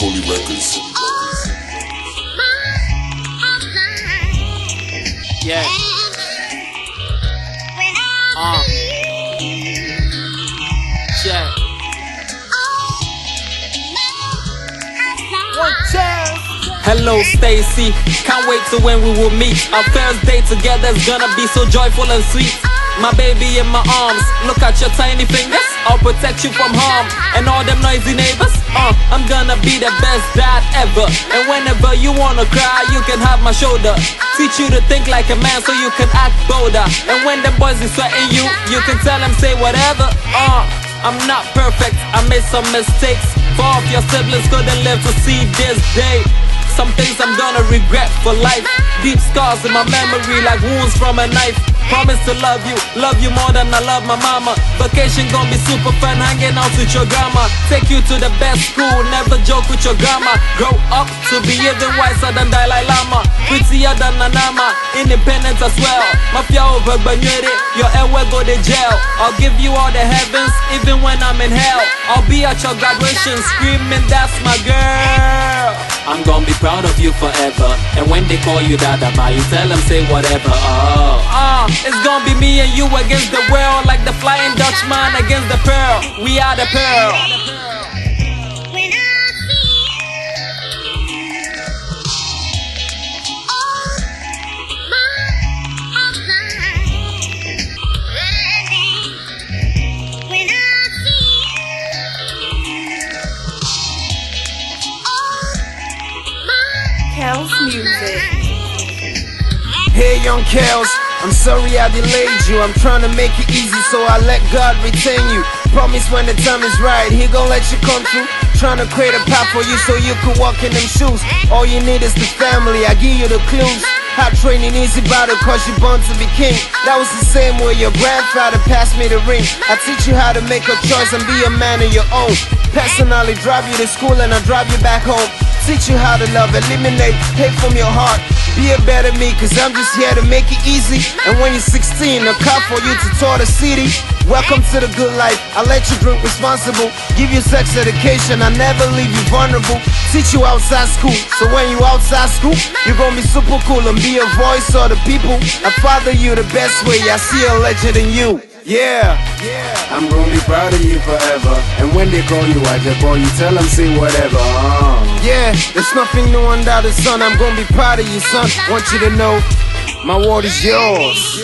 Holy Records. Yeah. Check. One chance. Hello, Stacy. Can't wait to when we will meet. Our first day together is gonna be so joyful and sweet. My baby in my arms, look at your tiny fingers. I'll protect you from harm and all them noisy neighbors. I'm gonna be the best dad ever. And whenever you wanna cry, you can have my shoulder. Teach you to think like a man so you can act bolder. And when them boys is sweating you, you can tell them say whatever. I'm not perfect, I made some mistakes. 4 of your siblings couldn't live to see this day. Some things I'm gonna regret for life. Deep scars in my memory like wounds from a knife. Promise to love you more than I love my mama. Vacation gonna be super fun, hanging out with your grandma. Take you to the best school, never joke with your grandma. Grow up to be even wiser than Dalai Lama. Prettier than Nanama, independent as well. Mafia over Banyere, your air will go to jail. I'll give you all the heavens, even when I'm in hell. I'll be at your graduation screaming, that's my girl. I'm gonna be proud of you forever. And when they call you Dada, you tell them say whatever. It's gonna be me and you against the world, like the Flying Dutchman against the pearl. We are the pearl. Kels Music. Hey young Kels, I'm sorry I delayed you. I'm trying to make it easy so I let God retain you. Promise when the time is right, He gon' let you come through. Trying to create a path for you so you could walk in them shoes. All you need is the family, I give you the clues. Hard training easy battle cause you born to be king. That was the same way your grandfather passed me the ring. I teach you how to make a choice and be a man of your own. Personally drive you to school and I drive you back home. Teach you how to love, eliminate hate from your heart. Be a better me, cause I'm just here to make it easy. And when you're 16, a car for you to tour the city. Welcome to the good life, I let you drink responsible. Give you sex education, I never leave you vulnerable. Teach you outside school, so when you outside school, you're gonna be super cool and be a voice of the people. I father you the best way, I see a legend in you. Yeah, I'm gonna be proud of you forever. And when they call you Aja boy, you tell them say whatever. Yeah, there's nothing new under the sun. I'm gonna be proud of you, son. Want you to know, my word is yours.